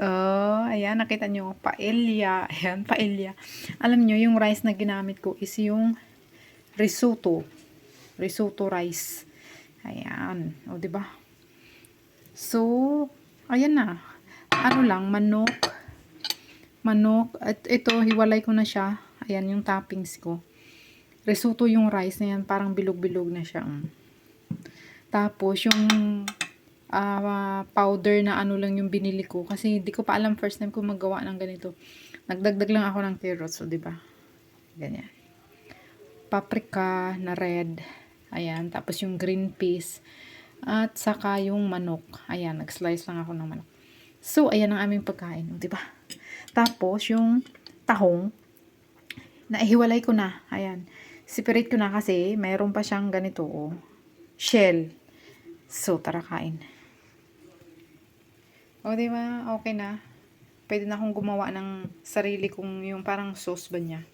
Oh, ayan, nakita nyo, paella. Ayan, paella. Alam nyo, yung rice na ginamit ko is yung risotto. Risotto rice. Ayan. O, diba? So, ayan na. Ano lang, manok. Manok. At ito, hiwalay ko na siya. Ayan, yung toppings ko. Risotto yung rice na yan. Parang bilog-bilog na siya. Tapos, yung powder na ano lang yung binili ko. Kasi hindi ko pa alam first time ko magawa ng ganito. Nagdagdag lang ako ng carrots. So, diba? Ganyan. Paprika na red. Ayan. Tapos yung green peas. At saka yung manok. Ayan. Nag-slice lang ako ng manok. So, ayan ang aming pagkain. Diba? Tapos, yung tahong. Naihiwalay ko na. Ayan. Separate ko na kasi mayroon pa siyang ganito. Oh. Shell. So, tara kain. O, diba? Okay na. Pwede na akong gumawa ng sarili kong yung parang sauce ba niya.